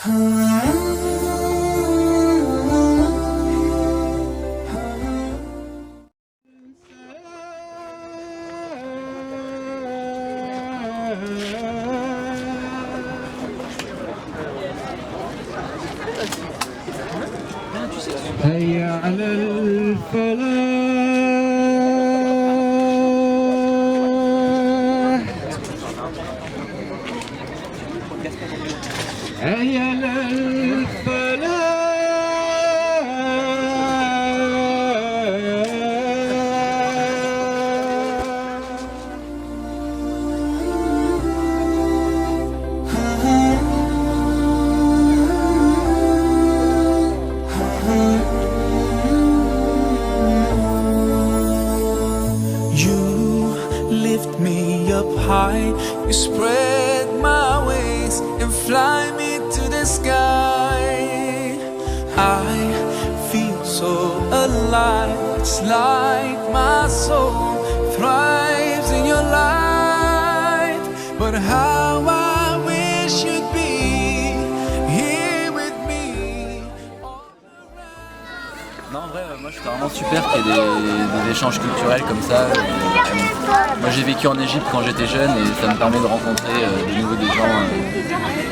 هيا على الفلاح هيا على high, you spread my wings and fly me to the sky. I feel so alive, it's like my soul thrives in your light. But how I wish you'd be here with me. Non, en vrai, moi je trouve vraiment super qu'il y ait des échanges culturels comme ça. Moi j'ai vécu en Égypte quand j'étais jeune et ça me permet de rencontrer de nouveau des gens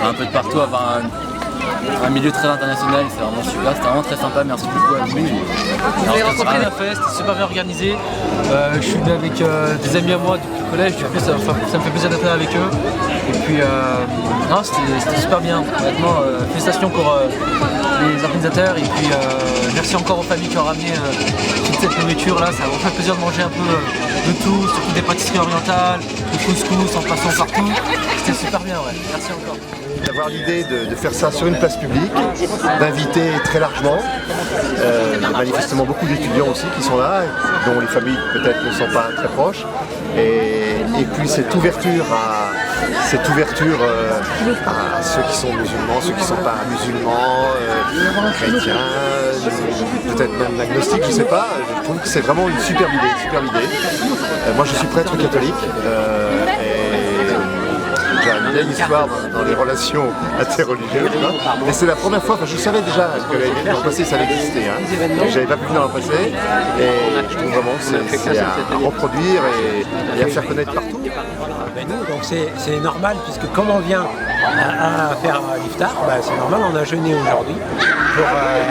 un peu de partout, avoir un milieu très international, c'est vraiment super, c'était vraiment très sympa, merci beaucoup à vous. Vous avez rencontré la fête, c'était super bien organisé. Je suis venu avec des amis à moi depuis le collège, du coup ça me fait plaisir d'être là avec eux. Et puis non, c'était super bien, honnêtement, félicitations pour les organisateurs et puis merci encore aux familles qui ont ramené toute cette nourriture là, ça m'a fait plaisir de manger un peu de tout, surtout des pâtisseries orientales, du couscous en passant partout, c'était super bien, ouais. Merci encore. D'avoir l'idée de faire ça sur une place publique, d'inviter très largement, il y a manifestement beaucoup d'étudiants aussi qui sont là, dont les familles peut-être ne sont pas très proches, et puis cette ouverture à ceux qui sont musulmans, ceux qui ne sont pas musulmans, chrétiens, peut-être même agnostiques, je ne sais pas, je trouve que c'est vraiment une superbe idée. Moi je suis prêtre catholique, j'ai une vieille histoire dans les relations interreligieuses, mais c'est la première fois, je savais déjà que l'an passé ça existait, hein. J'avais pas pu venir l'an passé, et je trouve vraiment que c'est à reproduire et à faire connaître partout. Donc c'est normal, puisque comme on vient à faire l'iftar, c'est normal, on a jeûné aujourd'hui pour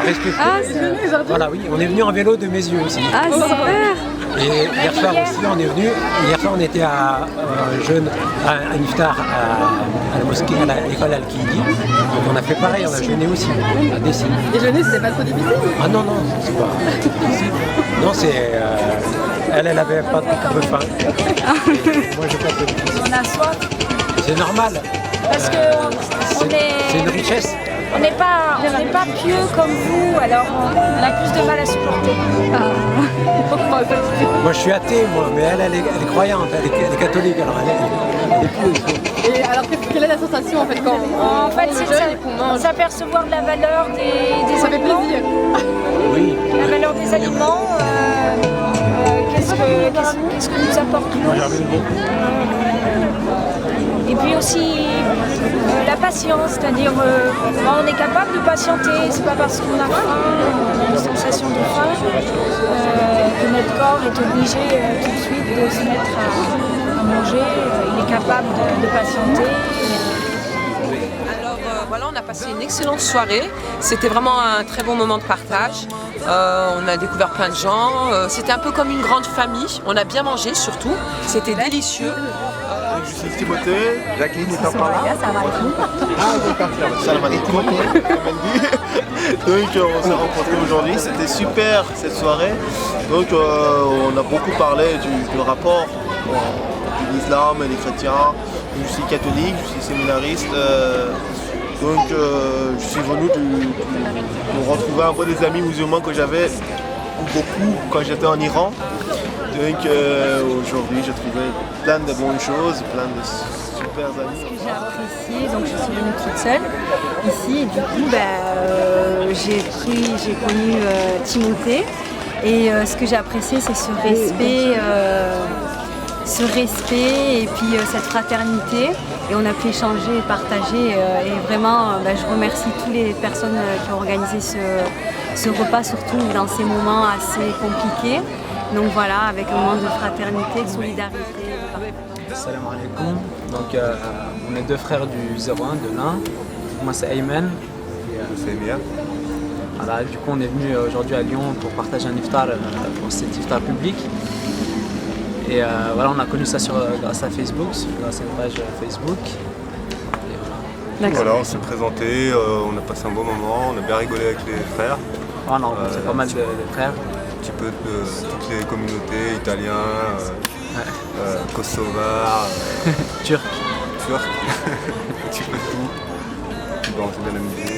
respecter. Ah, c'est venu aujourd'hui. Voilà, oui, on est venu en vélo de Mézieux aussi. Ah, super. Et hier soir aussi on est venu, hier soir on était à jeûne, à un iftar à la mosquée, à l'école Al-Kidi. Donc on a fait pareil, on a jeûné aussi, à Dessine. Et jeûner c'était pas trop difficile? Ah non, c'est pas difficile. Non, c'est... elle avait pas de faim. Moi j'ai pas de difficile. On a soif. C'est normal. Parce que c'est une richesse. On n'est pas pieux comme vous, alors on a plus de mal à supporter. Moi je suis athée, mais elle est croyante, elle est catholique, alors elle est pieuse. Et alors quelle est la sensation en fait quand en fait c'est s'apercevoir de la valeur des ça aliments. Fait plaisir. Oui. La valeur des aliments, qu'est-ce que nous apporte l'eau. Et puis aussi la patience, c'est-à-dire on est capable de patienter, c'est pas parce qu'on a faim, une sensation de faim, que notre corps est obligé tout de suite de se mettre à manger, il est capable de patienter. Alors voilà, on a passé une excellente soirée, c'était vraiment un très bon moment de partage, on a découvert plein de gens, c'était un peu comme une grande famille, on a bien mangé surtout, c'était délicieux. Je suis Timothée, Jacqueline est en parlant. Ah, d'accord, salam alaikum. Donc on s'est rencontrés aujourd'hui, c'était super cette soirée. Donc on a beaucoup parlé du rapport de l'islam et des chrétiens. Je suis catholique, je suis séminariste. Donc je suis venu pour retrouver un peu des amis musulmans que j'avais beaucoup quand j'étais en Iran. Donc aujourd'hui j'ai trouvé plein de bonnes choses, plein de super amis. Ce que j'ai apprécié, donc je suis venue toute seule ici et du coup j'ai connu Timothée et ce que j'ai apprécié c'est ce respect et puis cette fraternité et on a pu échanger et partager. Et vraiment, je remercie toutes les personnes qui ont organisé ce repas, surtout dans ces moments assez compliqués. Donc voilà, avec un moment de fraternité, de solidarité. Salam alaikum. Donc on est deux frères du 01 de l'Ain. Moi c'est Ayman. C'est Emir. Voilà, du coup on est venu aujourd'hui à Lyon pour partager un iftar, pour cet iftar public. Et voilà, on a connu ça grâce à Facebook, grâce à une page Facebook. Et voilà, on s'est présenté, on a passé un bon moment, on a bien rigolé avec les frères. On a rencontré pas mal de frères. Un petit peu de toutes les communautés, italiens, kosovars, turcs, un petit peu de tout. Puis on s'est bien amusé.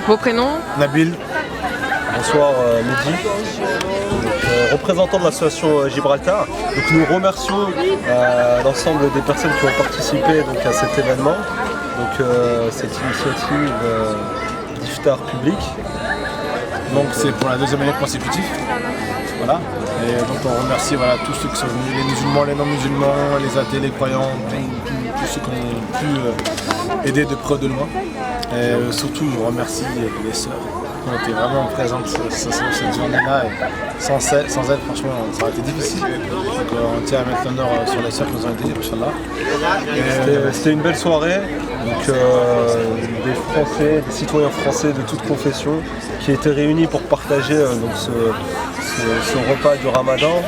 Vos prénoms? Nabil. Bonsoir Mehdi. Représentant de l'association Gibraltar. Donc nous remercions l'ensemble des personnes qui ont participé donc, à cet événement, donc cette initiative d'iftar public. Donc c'est pour la deuxième année consécutive. Voilà. Et donc on remercie tous ceux qui sont venus, les musulmans, les non-musulmans, les athées, les croyants, tous ceux qui ont pu aider de près ou de loin. Et surtout je remercie les sœurs qui ont été vraiment présentes cette journée-là. Et sans elles, franchement, ça aurait été difficile. Donc on tient à mettre l'honneur sur les sœurs qui nous ont aidés, Inch'Allah. C'était une belle soirée. Donc des Français, des citoyens français de toute confession qui étaient réunis pour partager donc, ce repas du Ramadan.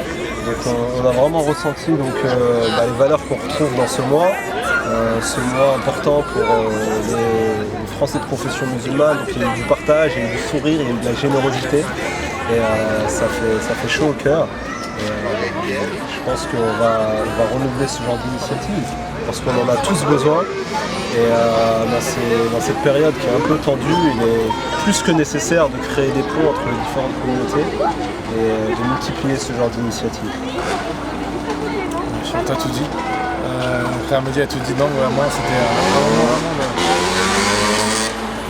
Donc on a vraiment ressenti donc, les valeurs qu'on retrouve dans ce mois important pour les Français de confession musulmane. Donc il y a eu du partage, il y a eu du sourire, il y a eu de la générosité et ça fait chaud au cœur. Je pense qu'on va renouveler ce genre d'initiative parce qu'on en a tous besoin. Et dans cette période qui est un peu tendue, il est plus que nécessaire de créer des ponts entre les différentes communautés et de multiplier ce genre d'initiatives. Chantal a tout dit. Frère Mehdi a tout dit. Donc vraiment c'était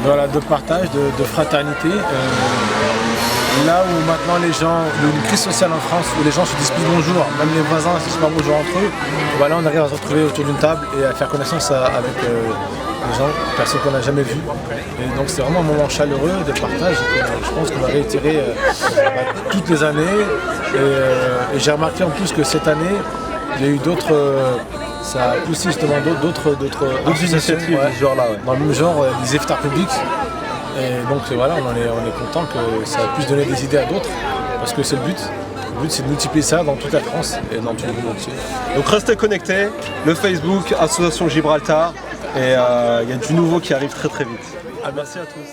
un moment de partage, de fraternité. Là où maintenant les gens, une crise sociale en France, où les gens se disent plus bonjour, même les voisins se disent pas bonjour entre eux, voilà, on arrive à se retrouver autour d'une table et à faire connaissance avec les gens, personnes qu'on n'a jamais vues. Et donc c'est vraiment un moment chaleureux de partage. Je pense qu'on va réitérer toutes les années. Et j'ai remarqué en plus que cette année, il y a eu d'autres. Ça a poussé justement d'autres initiatives de ce genre-là. Ouais. Dans le même genre, des iftars publics. Et donc voilà, on est content que ça puisse donner des idées à d'autres, parce que c'est le but. Le but c'est de multiplier ça dans toute la France et dans tout le monde entier. Donc restez connectés, le Facebook, Association Gibraltar, et il y a du nouveau qui arrive très très vite. Merci à tous.